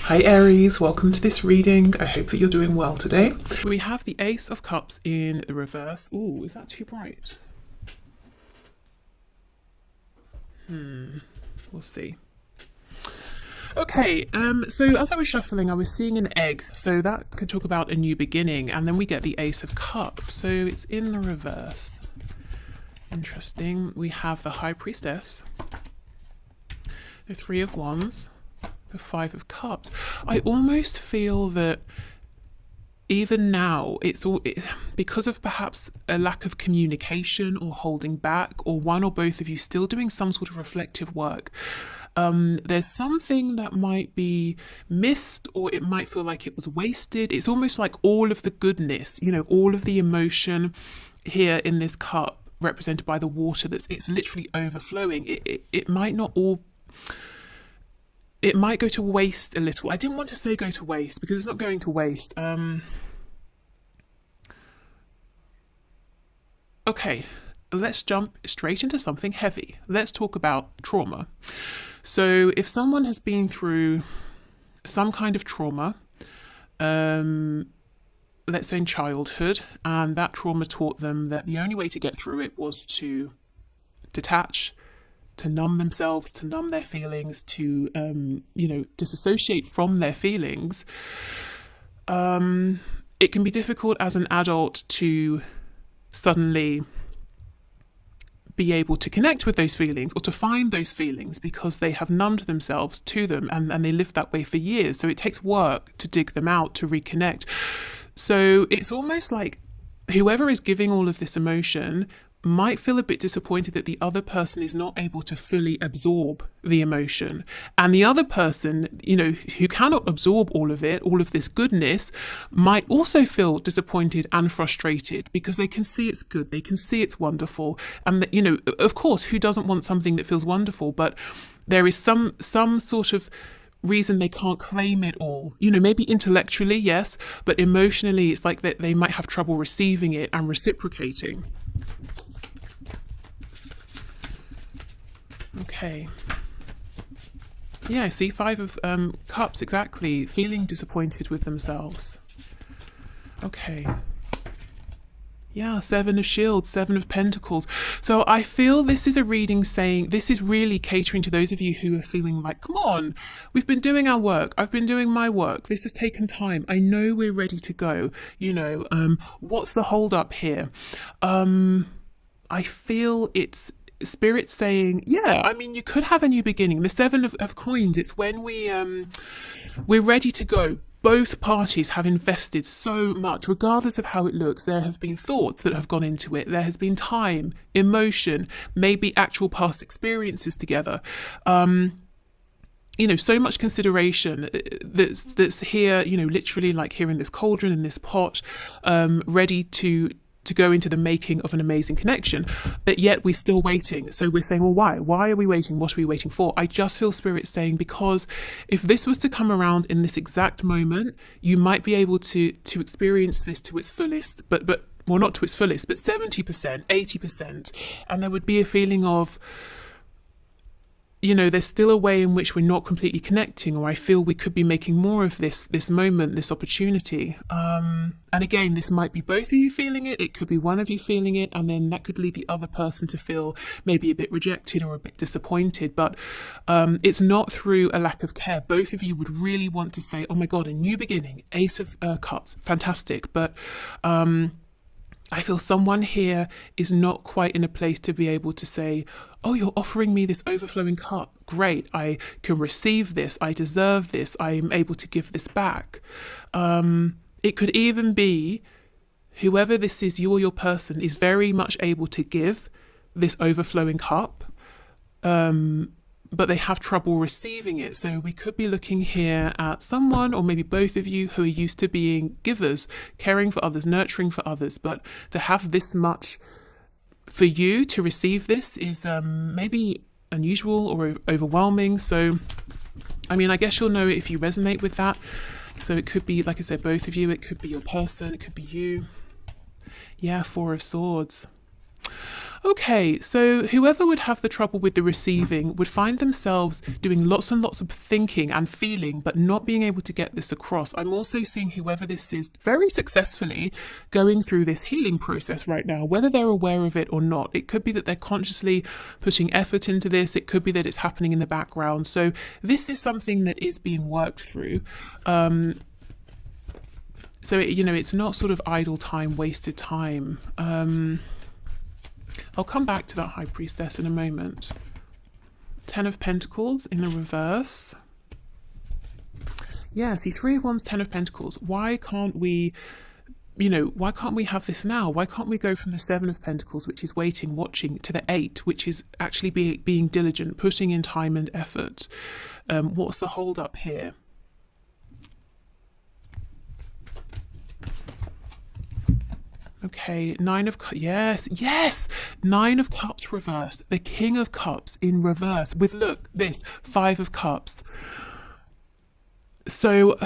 Hi Aries, welcome to this reading. I hope that you're doing well today. We have the Ace of Cups in the reverse. Ooh, is that too bright? We'll see. Okay, so as I was shuffling, I was seeing an egg. So that could talk about a new beginning. And then we get the Ace of Cups. So it's in the reverse. Interesting. We have the High Priestess, the Three of Wands, the Five of Cups. I almost feel that even now it's because of perhaps a lack of communication or holding back, or one or both of you still doing some sort of reflective work. There's something that might be missed, or it might feel like it was wasted. It's almost like all of the goodness, all of the emotion here in this cup represented by the water, it's literally overflowing. It might not all, it might go to waste a little. I didn't want to say go to waste because it's not going to waste. Okay, let's jump straight into something heavy. Let's talk about trauma. So if someone has been through some kind of trauma, let's say in childhood, and that trauma taught them that the only way to get through it was to detach, to numb themselves, to numb their feelings, to, disassociate from their feelings, it can be difficult as an adult to suddenly be able to connect with those feelings or to find those feelings because they have numbed themselves to them and they lived that way for years. So it takes work to dig them out, to reconnect. So it's almost like whoever is giving all of this emotion might feel a bit disappointed that the other person is not able to fully absorb the emotion. And the other person, who cannot absorb all of it, all of this goodness, might also feel disappointed and frustrated because they can see it's good, they can see it's wonderful. And, of course, who doesn't want something that feels wonderful? But there is some sort of reason they can't claim it all. Maybe intellectually, yes, but emotionally, it's like that they might have trouble receiving it and reciprocating. Okay. Yeah, see, Five of Cups, exactly. Feeling disappointed with themselves. Okay. Yeah, Seven of Shields, Seven of Pentacles. So I feel this is a reading saying, this is really catering to those of you who are feeling like, come on, we've been doing our work. I've been doing my work. This has taken time. I know we're ready to go. What's the hold up here? I feel it's Spirit saying, you could have a new beginning. The Seven of Coins, it's when we're ready to go. Both parties have invested so much, regardless of how it looks. There have been thoughts that have gone into it. There has been time, emotion, maybe actual past experiences together. So much consideration that's here, literally like here in this cauldron, in this pot, ready to go into the making of an amazing connection, but yet we're still waiting. So we're saying, well, why? Why are we waiting? What are we waiting for? I just feel Spirit saying, because if this was to come around in this exact moment, you might be able to experience this to its fullest, but well, not to its fullest, but 70%, 80%. And there would be a feeling of, there's still a way in which we're not completely connecting, or I feel we could be making more of this moment, this opportunity. And again, this might be both of you feeling it, it could be one of you feeling it, and then that could lead the other person to feel maybe a bit rejected or a bit disappointed. But it's not through a lack of care. Both of you would really want to say, oh my God, a new beginning, Ace of Cups, fantastic. But I feel someone here is not quite in a place to be able to say, oh, you're offering me this overflowing cup. Great, I can receive this. I deserve this. I'm able to give this back. It could even be whoever this is, you or your person, is very much able to give this overflowing cup, but they have trouble receiving it. So we could be looking here at someone, or maybe both of you, who are used to being givers, caring for others, nurturing for others, but to have this much for you to receive this is maybe unusual or overwhelming. So, I guess you'll know if you resonate with that. So it could be, like I said, both of you, it could be your person, it could be you. Yeah, Four of Swords. Okay, so whoever would have the trouble with the receiving would find themselves doing lots and lots of thinking and feeling, but not being able to get this across. I'm also seeing whoever this is very successfully going through this healing process right now, whether they're aware of it or not. It could be that they're consciously putting effort into this. It could be that it's happening in the background. So this is something that is being worked through. So, it's not sort of idle time, wasted time. I'll come back to that High Priestess in a moment. 10 of Pentacles in the reverse. Yeah, see, 3 of Wands, 10 of Pentacles. Why can't we, why can't we have this now? Why can't we go from the 7 of Pentacles, which is waiting, watching, to the 8, which is actually being diligent, putting in time and effort? What's the hold up here? Okay, 9 of Cups, yes, 9 of Cups reversed, the King of Cups in reverse with, look, this, 5 of Cups. So,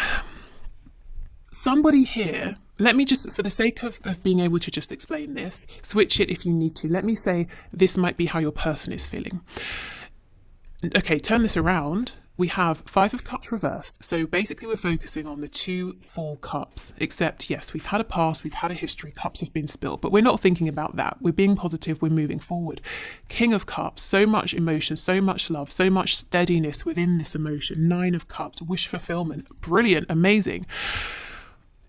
somebody here, let me just, for the sake of being able to just explain this, switch it if you need to. Let me say this might be how your person is feeling. Okay, turn this around. We have 5 of Cups reversed. So basically we're focusing on the 2 full cups, except yes, we've had a past, we've had a history, cups have been spilled, but we're not thinking about that. We're being positive, we're moving forward. King of Cups, so much emotion, so much love, so much steadiness within this emotion. 9 of Cups, wish fulfillment, brilliant, amazing.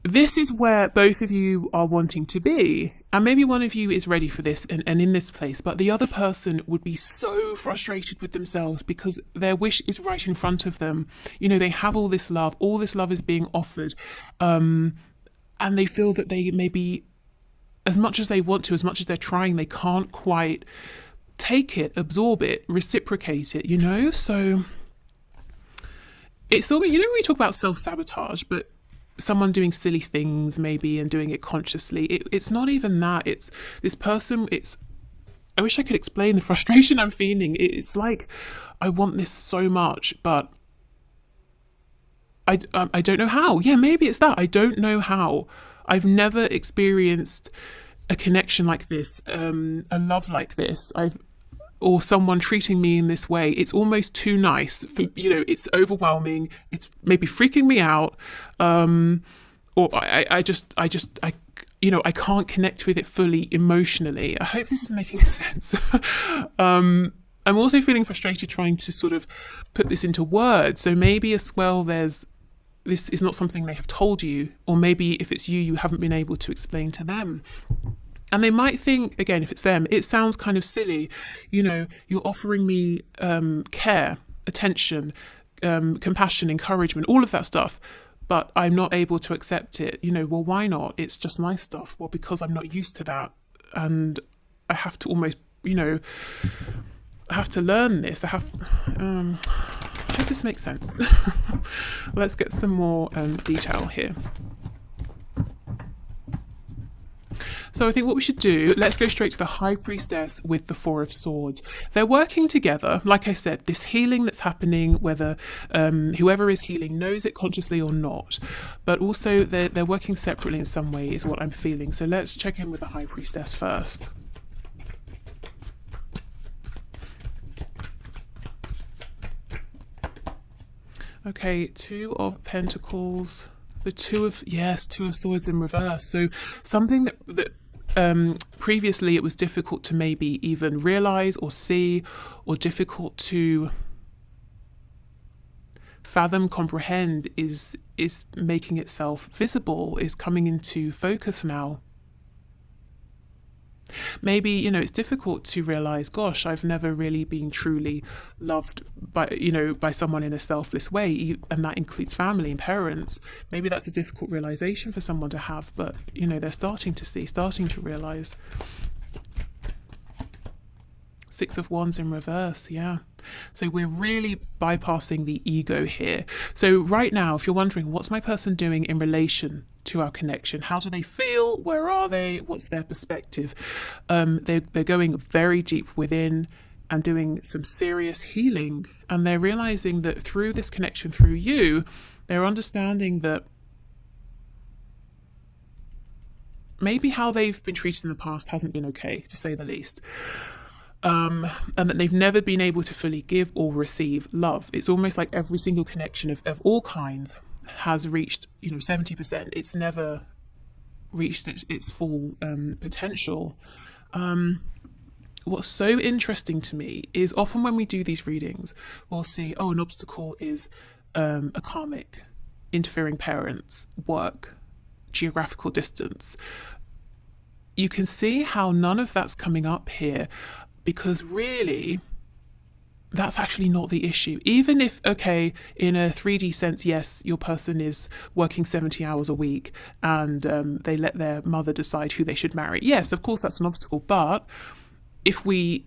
This is where both of you are wanting to be, and maybe one of you is ready for this and in this place, but the other person would be so frustrated with themselves because their wish is right in front of them. They have all this love is being offered, and they feel that they maybe, as much as they want to, as much as they're trying, they can't quite take it, absorb it, reciprocate it, So it's all, when we talk about self-sabotage, but someone doing silly things maybe and doing it consciously, it's not even that. It's this person, I wish I could explain the frustration I'm feeling. It's like I want this so much, but I don't know how. Yeah, maybe it's that. I don't know how. I've never experienced a connection like this, a love like this. Or someone treating me in this way. It's almost too nice. It's overwhelming. It's maybe freaking me out. Or I can't connect with it fully emotionally. I hope this is making sense. I'm also feeling frustrated trying to sort of put this into words. So maybe as well, this is not something they have told you, or maybe if it's you haven't been able to explain to them. And they might think, again, if it's them, it sounds kind of silly. You're offering me care, attention, compassion, encouragement, all of that stuff, but I'm not able to accept it. Well, why not? It's just my stuff. Well, because I'm not used to that. And I have to almost, I have to learn this. I hope this makes sense. Let's get some more detail here. So I think what we should do, let's go straight to the High Priestess with the 4 of Swords. They're working together. Like I said, this healing that's happening, whether whoever is healing knows it consciously or not, but also they're working separately in some way is what I'm feeling. So let's check in with the High Priestess first. Okay, 2 of Pentacles. The 2 of Swords in reverse. So something that previously it was difficult to maybe even realize or see, or difficult to fathom, comprehend, is making itself visible, is coming into focus now. Maybe, it's difficult to realize, gosh, I've never really been truly loved by someone in a selfless way, and that includes family and parents. Maybe that's a difficult realization for someone to have, but they're starting to realize. 6 of Wands in reverse, yeah. So we're really bypassing the ego here. So right now, if you're wondering, what's my person doing in relation to our connection? How do they feel? Where are they? What's their perspective? They're going very deep within and doing some serious healing. And they're realizing that through this connection, through you, they're understanding that maybe how they've been treated in the past hasn't been okay, to say the least. And that they've never been able to fully give or receive love. It's almost like every single connection of all kinds has reached, 70%. It's never reached its full potential. What's so interesting to me is often when we do these readings, we'll see, an obstacle is a karmic, interfering parents, work, geographical distance. You can see how none of that's coming up here, because really that's actually not the issue. Even if, okay, in a 3D sense, yes, your person is working 70 hours a week and they let their mother decide who they should marry. Yes, of course, that's an obstacle. But if we,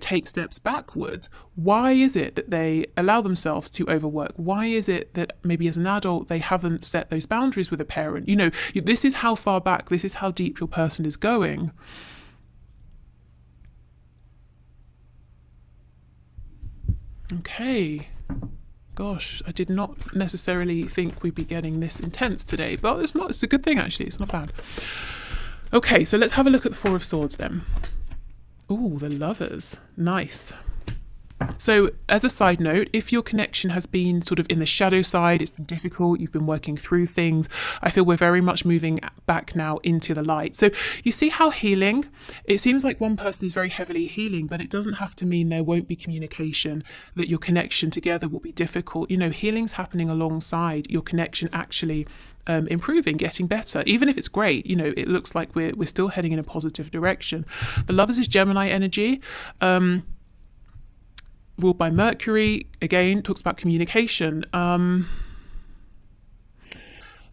take steps backward, why is it that they allow themselves to overwork? Why is it that maybe as an adult, they haven't set those boundaries with a parent? This is how far back, this is how deep your person is going. Okay. Gosh, I did not necessarily think we'd be getting this intense today, but it's a good thing actually, it's not bad. Okay, so let's have a look at the Four of Swords then. Ooh, the Lovers. Nice. So as a side note, if your connection has been sort of in the shadow side, it's been difficult, you've been working through things, I feel we're very much moving back now into the light. So you see how healing, it seems like one person is very heavily healing, but it doesn't have to mean there won't be communication, that your connection together will be difficult. Healing's happening alongside your connection actually improving, getting better. Even if it's great, it looks like we're still heading in a positive direction. The Lovers is Gemini energy. Ruled by Mercury, again, talks about communication. The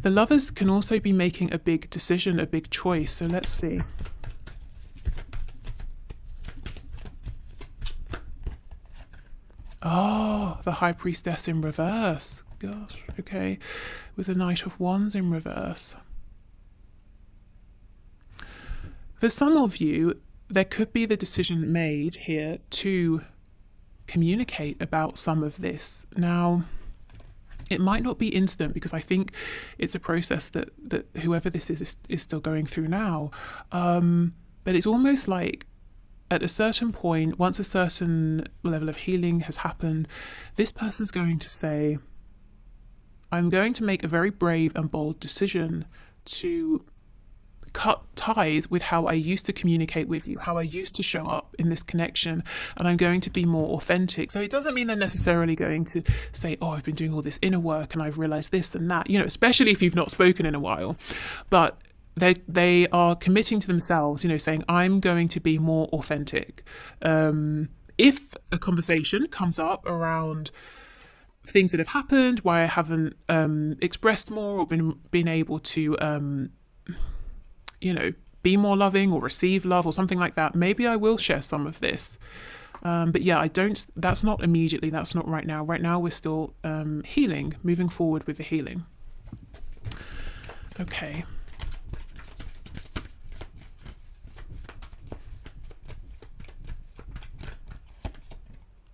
Lovers can also be making a big decision, a big choice. So let's see. Oh, the High Priestess in reverse. Gosh, okay. With the Knight of Wands in reverse. For some of you, there could be the decision made here to communicate about some of this. Now, it might not be instant, because I think it's a process that whoever this is still going through now. But it's almost like at a certain point, once a certain level of healing has happened, this person's going to say, I'm going to make a very brave and bold decision to cut ties with how I used to communicate with you, how I used to show up in this connection, and I'm going to be more authentic. So it doesn't mean they're necessarily going to say, I've been doing all this inner work and I've realized this and that, especially if you've not spoken in a while. But they are committing to themselves, saying, I'm going to be more authentic. If a conversation comes up around things that have happened, why I haven't expressed more or been able to be more loving or receive love or something like that, maybe I will share some of this. But yeah, that's not immediately, that's not right now. Right now we're still healing, moving forward with the healing. Okay.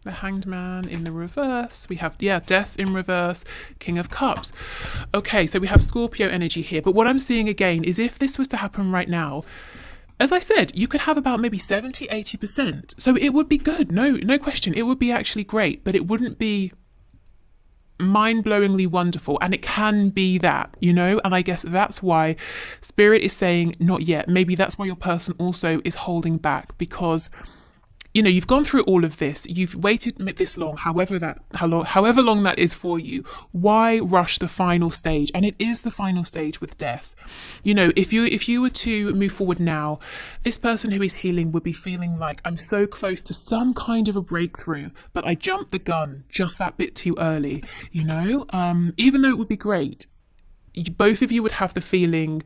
The Hanged Man in the reverse. We have, Death in reverse, King of Cups. Okay, so we have Scorpio energy here. But what I'm seeing again is if this was to happen right now, as I said, you could have about maybe 70, 80%. So it would be good. No question. It would be actually great, but it wouldn't be mind-blowingly wonderful. And it can be that, and I guess that's why Spirit is saying not yet. Maybe that's why your person also is holding back, because you've gone through all of this, you've waited this long, however long that is for you. Why rush the final stage? And it is the final stage with death. If you were to move forward now, this person who is healing would be feeling like, I'm so close to some kind of a breakthrough, but I jumped the gun just that bit too early, even though it would be great. Both of you would have the feeling,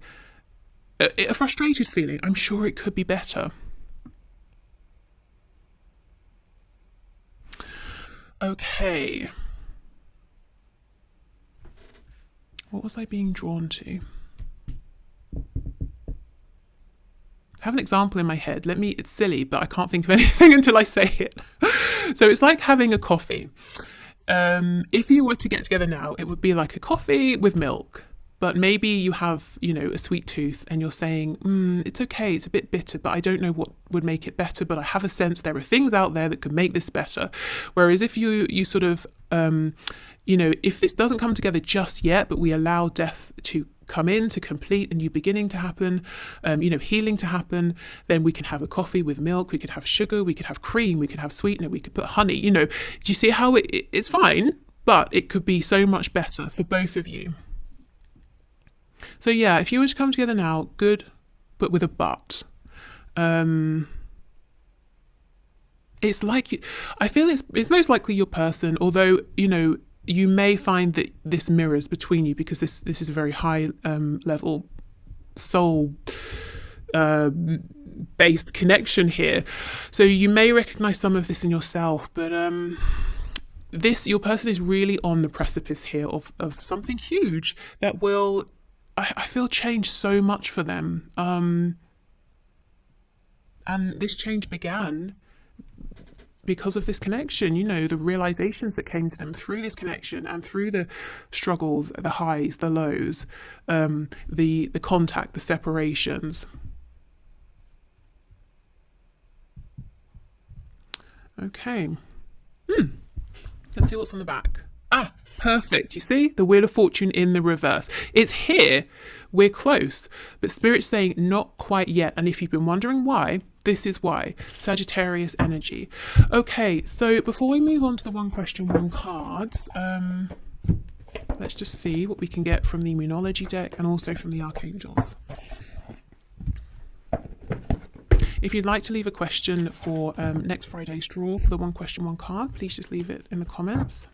a frustrated feeling. I'm sure it could be better. Okay. What was I being drawn to? I have an example in my head. It's silly, but I can't think of anything until I say it. So it's like having a coffee. If you were to get together now, it would be like a coffee with milk. But maybe you have, you know, a sweet tooth and you're saying, it's okay, it's a bit bitter, but I don't know what would make it better, but I have a sense there are things out there that could make this better. Whereas if you sort of, you know, if this doesn't come together just yet, but we allow death to come in, to complete, a new beginning to happen, you know, healing to happen, then we can have a coffee with milk, we could have sugar, we could have cream, we could have sweetener, we could put honey, you know. Do you see how it's fine, but it could be so much better for both of you. So yeah, if you were to come together now, good, but with a but. It's like, I feel it's most likely your person, although, you know, you may find that this mirrors between you because this is a very high level soul based connection here. So you may recognize some of this in yourself, but your person is really on the precipice here of something huge that will, I feel, change so much for them. And this change began because of this connection, you know, the realizations that came to them through this connection and through the struggles, the highs, the lows, the contact, the separations. Okay. Let's see what's on the back. Ah, perfect. You see the Wheel of Fortune in the reverse. It's here. We're close. But Spirit's saying not quite yet. And if you've been wondering why, this is why. Sagittarius energy. Okay, so before we move on to the one question, one cards, let's just see what we can get from the Immunology deck and also from the Archangels. If you'd like to leave a question for next Friday's draw for the one question, one card, please just leave it in the comments.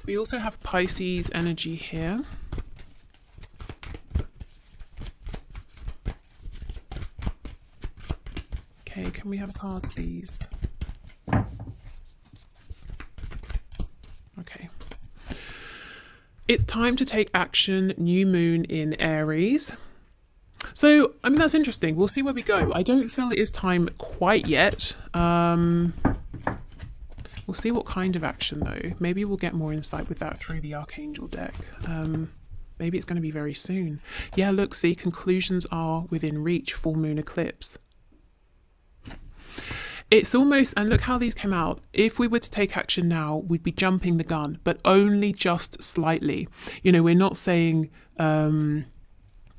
We also have Pisces energy here. Okay, can we have a card, please? Okay. It's time to take action, new moon in Aries. So, I mean, that's interesting. We'll see where we go. I don't feel it is time quite yet. We'll see what kind of action, though. Maybe we'll get more insight with that through the Archangel deck. Maybe it's going to be very soon. Yeah, look, see, conclusions are within reach, full moon eclipse. It's almost, and look how these came out. If we were to take action now, we'd be jumping the gun, but only just slightly. You know, we're not saying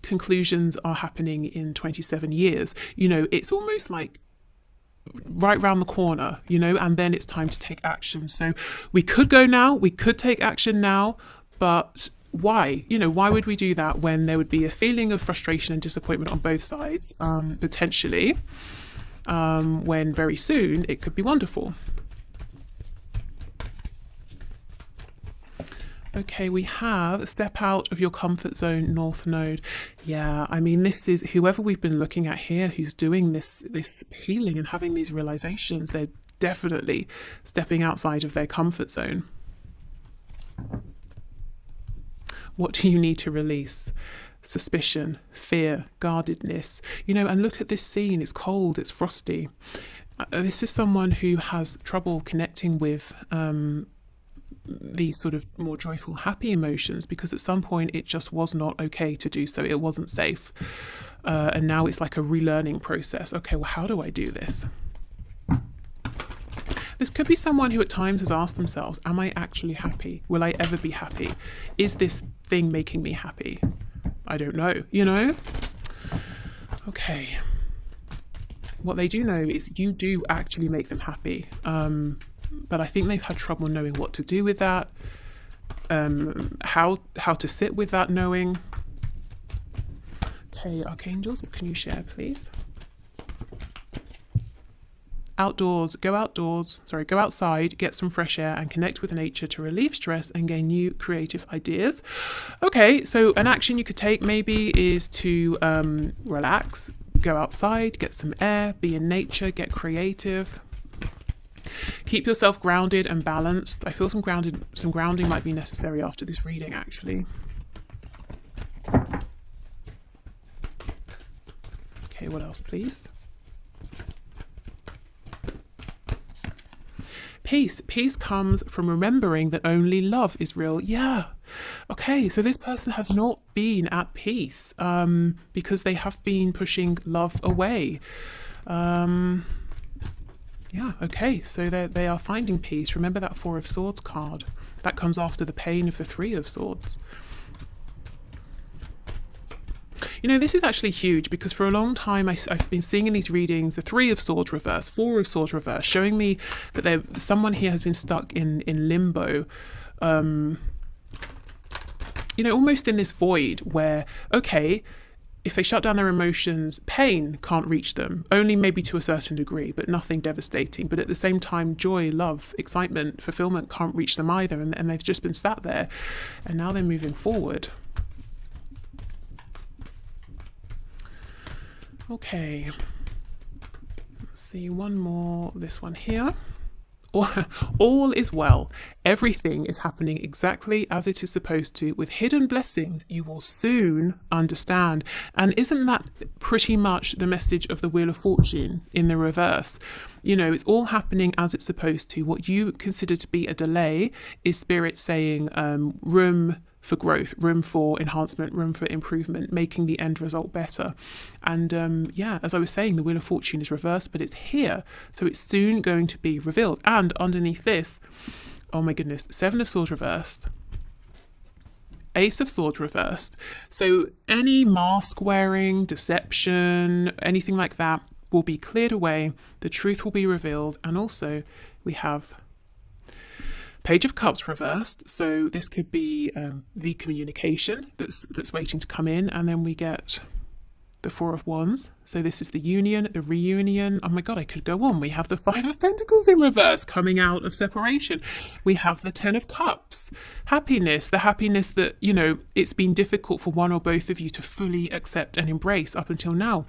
conclusions are happening in 27 years. You know, it's almost like right round the corner, you know, and then it's time to take action. So we could go now, we could take action now, but why? You know, why would we do that when there would be a feeling of frustration and disappointment on both sides, potentially, when very soon it could be wonderful. Okay, we have step out of your comfort zone, North Node. Yeah, I mean, this is whoever we've been looking at here who's doing this healing and having these realizations, they're definitely stepping outside of their comfort zone. What do you need to release? Suspicion, fear, guardedness. You know, and look at this scene. It's cold, it's frosty. This is someone who has trouble connecting with these sort of more joyful, happy emotions because at some point it just was not okay to do so. It wasn't safe. And now it's like a relearning process. Okay, well, how do I do this? This could be someone who at times has asked themselves, am I actually happy? Will I ever be happy? Is this thing making me happy? I don't know, you know? Okay. What they do know is you do actually make them happy. But I think they've had trouble knowing what to do with that, how to sit with that knowing. Okay, Archangels, what can you share, please? Outdoors, go outside, get some fresh air and connect with nature to relieve stress and gain new creative ideas. Okay, so an action you could take maybe is to relax, go outside, get some air, be in nature, get creative. Keep yourself grounded and balanced. I feel some grounding might be necessary after this reading, actually. Okay, what else, please? Peace. Peace comes from remembering that only love is real. Yeah. Okay, so this person has not been at peace because they have been pushing love away. Yeah, okay, so they are finding peace. Remember that Four of Swords card. That comes after the pain of the Three of Swords. You know, this is actually huge because for a long time I've been seeing in these readings the Three of Swords reverse, Four of Swords reverse, showing me that someone here has been stuck in limbo. You know, almost in this void where, okay, if they shut down their emotions, pain can't reach them, only maybe to a certain degree, but nothing devastating. But at the same time, joy, love, excitement, fulfillment can't reach them either. And they've just been sat there and now they're moving forward. Okay, let's see one more, this one here. All is well. Everything is happening exactly as it is supposed to. With hidden blessings, you will soon understand. And isn't that pretty much the message of the Wheel of Fortune in the reverse? You know, it's all happening as it's supposed to. What you consider to be a delay is Spirit saying room for growth, room for enhancement, room for improvement, making the end result better. And yeah, as I was saying, the Wheel of Fortune is reversed, but it's here. So it's soon going to be revealed. And underneath this, oh my goodness, Seven of Swords reversed, Ace of Swords reversed. So any mask wearing, deception, anything like that will be cleared away. The truth will be revealed. And also we have Page of Cups reversed, so this could be the communication that's waiting to come in, and then we get the Four of Wands. So this is the union, the reunion. Oh my God, I could go on. We have the Five of Pentacles in reverse, coming out of separation. We have the Ten of Cups, happiness, the happiness that, you know, it's been difficult for one or both of you to fully accept and embrace up until now.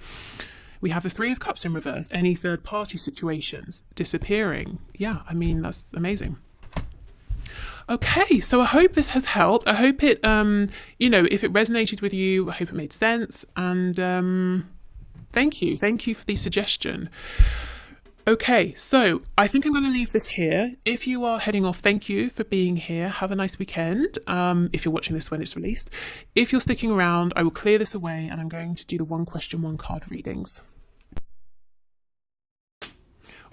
We have the Three of Cups in reverse, any third party situations disappearing. Yeah, I mean, that's amazing. Okay, so I hope this has helped. I hope it, you know, if it resonated with you, I hope it made sense. And thank you for the suggestion. Okay, so I think I'm going to leave this here. If you are heading off, thank you for being here. Have a nice weekend. If you're watching this when it's released. If you're sticking around, I will clear this away and I'm going to do the one question, one card readings.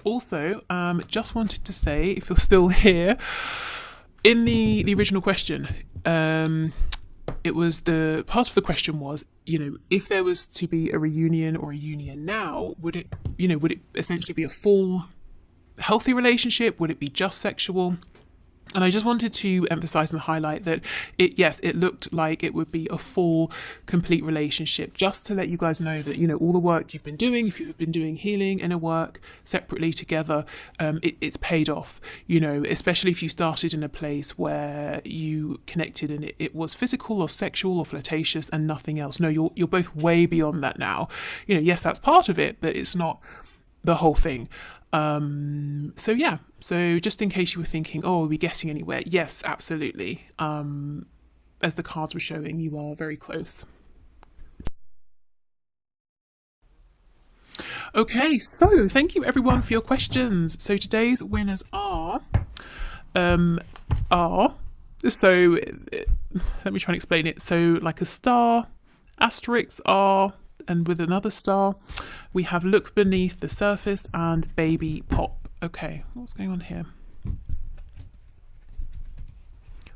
Also, just wanted to say, if you're still here, in the original question, it was the part of the question was, you know, if there was to be a reunion or a union now, would it essentially be a full healthy relationship? Would it be just sexual? And I just wanted to emphasize and highlight that it looked like it would be a full, complete relationship, just to let you guys know that, you know, all the work you've been doing, if you've been doing healing, inner work separately together, it's paid off, you know, especially if you started in a place where you connected and it was physical or sexual or flirtatious and nothing else. No, you're both way beyond that now. You know, yes, that's part of it, but it's not the whole thing. So yeah, so just in case you were thinking, oh, are we getting anywhere? Yes, absolutely. As the cards were showing, you are very close. Okay, so thank you everyone for your questions. So today's winners are so let me try and explain it. So like a star, asterisks are, and with another star, we have Look Beneath the Surface and Baby Pop. Okay, what's going on here?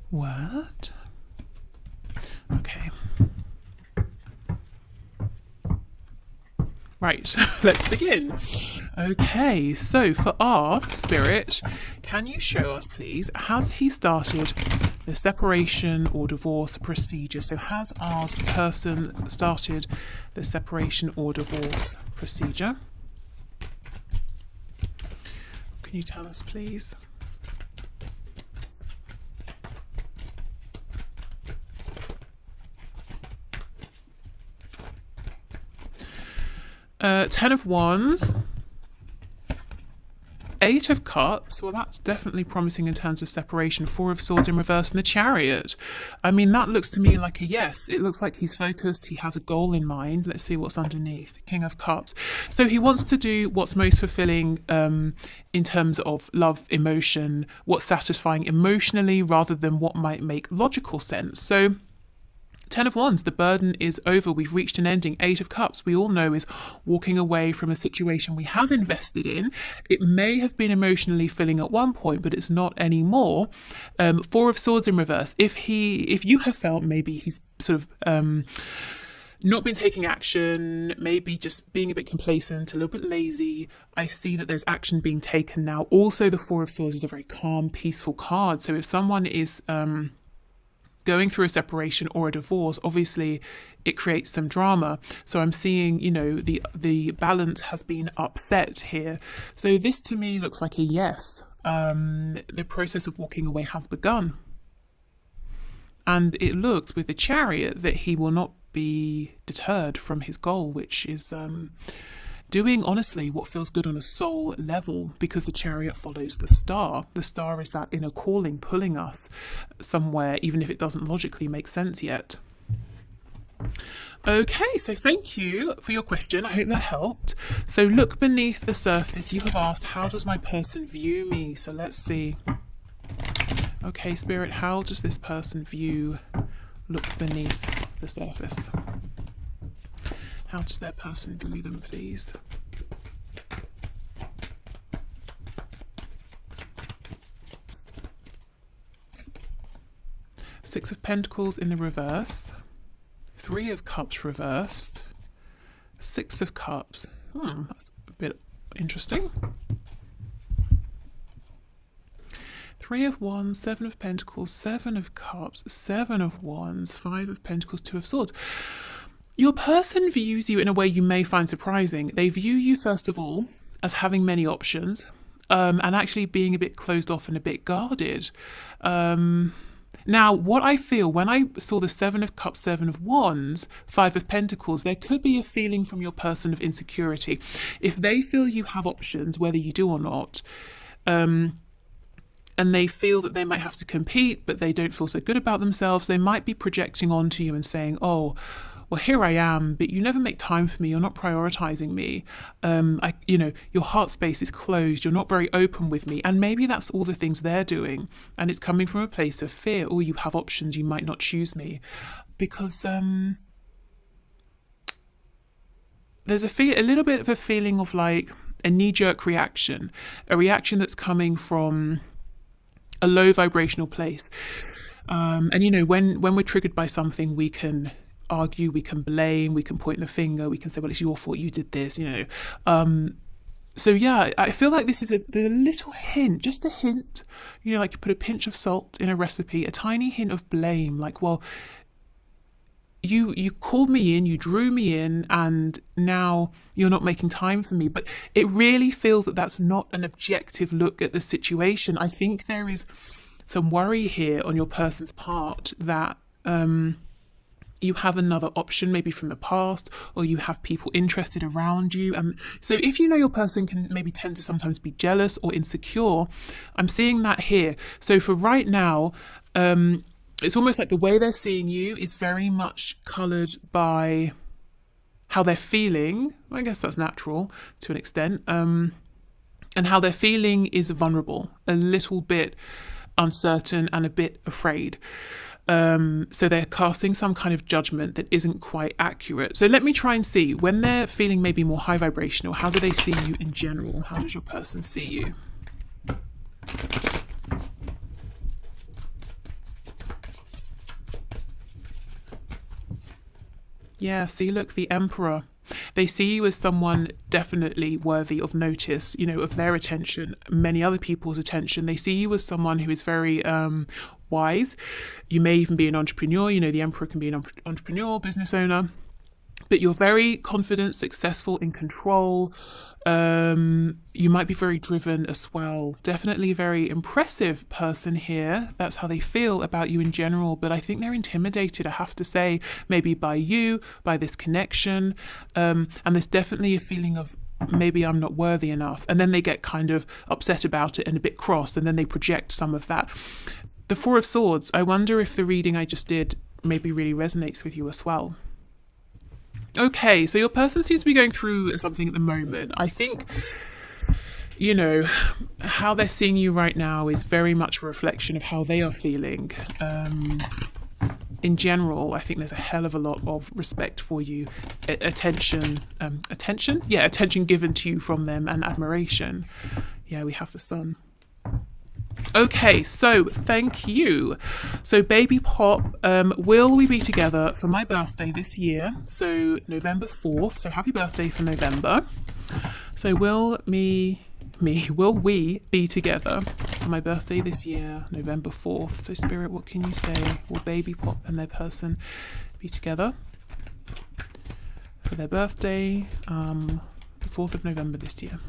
What? Okay. Right, let's begin. Okay, so for our Spirit, can you show us, please, has he started the separation or divorce procedure? So has our person started the separation or divorce procedure? Can you tell us, please? Ten of Wands, Eight of Cups, well, that's definitely promising in terms of separation. Four of Swords in reverse and the Chariot. I mean, that looks to me like a yes. It looks like he's focused. He has a goal in mind. Let's see what's underneath. King of Cups. So he wants to do what's most fulfilling in terms of love, emotion, what's satisfying emotionally rather than what might make logical sense. So Ten of Wands, the burden is over. We've reached an ending. Eight of Cups, we all know, is walking away from a situation we have invested in. It may have been emotionally filling at one point, but it's not anymore. Four of Swords in reverse. If you have felt maybe he's sort of not been taking action, maybe just being a bit complacent, a little bit lazy, I see that there's action being taken now. Also, the Four of Swords is a very calm, peaceful card. So if someone is going through a separation or a divorce, obviously it creates some drama. So I'm seeing, the balance has been upset here. So this to me looks like a yes. The process of walking away has begun. And it looks with the Chariot that he will not be deterred from his goal, which is doing honestly what feels good on a soul level, because the Chariot follows the star. The star is that inner calling pulling us somewhere, even if it doesn't logically make sense yet. Okay, so thank you for your question. I hope that helped. So look beneath the surface. You have asked, how does my person view me? So let's see. Okay, Spirit, how does this person look beneath the surface? How does their person view them, please? Six of Pentacles in the reverse. Three of Cups reversed. Six of Cups. That's a bit interesting. Three of Wands, Seven of Pentacles, Seven of Cups, Seven of Wands, Five of Pentacles, Two of Swords. Your person views you in a way you may find surprising. They view you, first of all, as having many options, and actually being a bit closed off and a bit guarded. Now, what I feel when I saw the Seven of Cups, Seven of Wands, Five of Pentacles, there could be a feeling from your person of insecurity. If they feel you have options, whether you do or not, and they feel that they might have to compete, but they don't feel so good about themselves, they might be projecting onto you and saying, oh, well, here I am, but you never make time for me. You're not prioritizing me. Your heart space is closed. You're not very open with me. And maybe that's all the things they're doing. And it's coming from a place of fear. Oh, you have options. You might not choose me. Because there's a little bit of a feeling of like a knee-jerk reaction, a reaction that's coming from a low vibrational place. When we're triggered by something, we can argue, we can blame, we can point the finger, we can say, well, it's your fault, you did this, So yeah, I feel like this is a little hint, just a hint, like you put a pinch of salt in a recipe, a tiny hint of blame, like, well, you called me in, you drew me in, and now you're not making time for me. But it really feels that that's not an objective look at the situation. I think there is some worry here on your person's part that you have another option, maybe from the past, or you have people interested around you. So if your person can maybe tend to sometimes be jealous or insecure, I'm seeing that here. So for right now, it's almost like the way they're seeing you is very much coloured by how they're feeling. I guess that's natural to an extent. And how they're feeling is vulnerable, a little bit uncertain and a bit afraid. So they're casting some kind of judgment that isn't quite accurate. So let me try and see, when they're feeling maybe more high vibrational, how do they see you in general? How does your person see you? Yeah, see, look, the Emperor. They see you as someone definitely worthy of notice, of their attention, many other people's attention. They see you as someone who is very wise. You may even be an entrepreneur. The Emperor can be an entrepreneur, business owner. But you're very confident, successful, in control. You might be very driven as well. Definitely a very impressive person here. That's how they feel about you in general. But I think they're intimidated, I have to say, maybe by you, by this connection. And there's definitely a feeling of maybe I'm not worthy enough. And then they get kind of upset about it and a bit cross, and then they project some of that. The Four of Swords, I wonder if the reading I just did maybe really resonates with you as well. Okay, so your person seems to be going through something at the moment. I think, you know, how they're seeing you right now is very much a reflection of how they are feeling. In general, I think there's a hell of a lot of respect for you, attention given to you from them, and admiration. Yeah, we have the Sun. Okay, so thank you. So Baby Pop, will we be together for my birthday this year? So November 4th. So happy birthday for November. So will we be together for my birthday this year, November 4th? So Spirit, what can you say? Will Baby Pop and their person be together for their birthday, the 4th of November this year?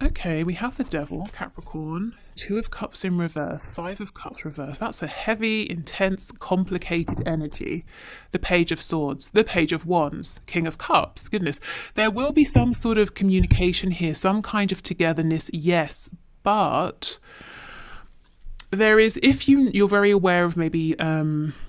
Okay, we have the Devil, Capricorn, 2 of Cups in reverse, 5 of Cups reverse. That's a heavy, intense, complicated energy. The Page of Swords, the Page of Wands, King of Cups. Goodness, there will be some sort of communication here, some kind of togetherness, yes, but there is, if you're very aware of maybe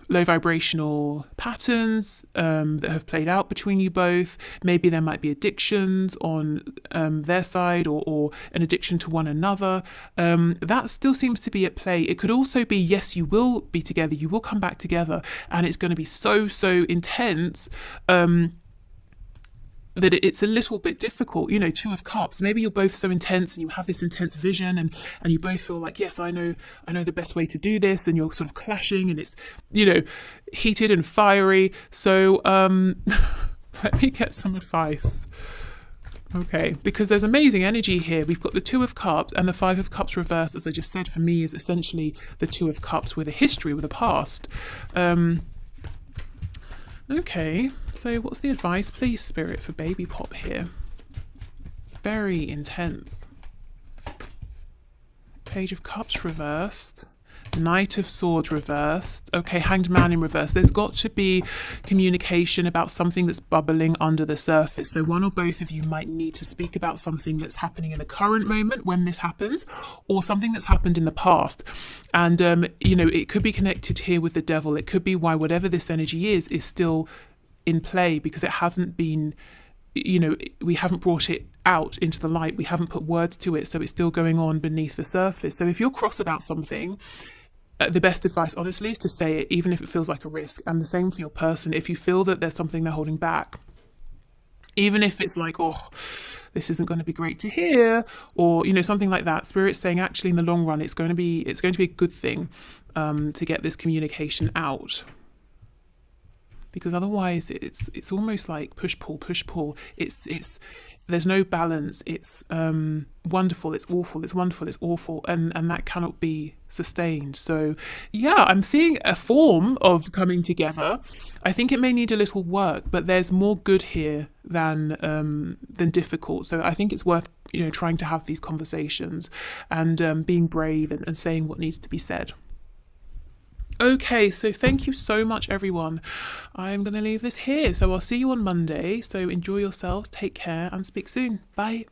low vibrational patterns that have played out between you both, maybe there might be addictions on their side, or an addiction to one another, that still seems to be at play. It could also be, yes, you will be together, you will come back together, and it's going to be so intense that it's a little bit difficult. 2 of Cups, maybe you're both so intense and you have this intense vision, and you both feel like, yes, I know the best way to do this, and you're sort of clashing, and it's heated and fiery. So let me get some advice. Okay, because there's amazing energy here. We've got the 2 of Cups and the 5 of Cups reversed, as I just said, for me is essentially the 2 of Cups with a history, with a past. Okay, so what's the advice, please, Spirit, for Baby Pop here? Very intense. Page of Cups reversed. Knight of Swords reversed. Okay, Hanged Man in reverse. There's got to be communication about something that's bubbling under the surface. So one or both of you might need to speak about something that's happening in the current moment when this happens, or something that's happened in the past. And, it could be connected here with the Devil. It could be why whatever this energy is still in play, because it hasn't been, we haven't brought it out into the light. We haven't put words to it. So it's still going on beneath the surface. So if you're cross about something, the best advice, honestly, is to say it, even if it feels like a risk. And the same for your person. If you feel that there's something they're holding back, even if it's like, oh, this isn't going to be great to hear, or something like that, Spirit's saying actually in the long run it's going to be a good thing to get this communication out. Because otherwise it's almost like push pull. It's there's no balance. It's wonderful, it's awful, it's wonderful, it's awful, and that cannot be sustained. So yeah, I'm seeing a form of coming together. I think it may need a little work, but there's more good here than difficult. So I think it's worth trying to have these conversations and being brave and saying what needs to be said. Okay, so thank you so much, everyone. I'm going to leave this here. So I'll see you on Monday. So enjoy yourselves, take care, and speak soon. Bye.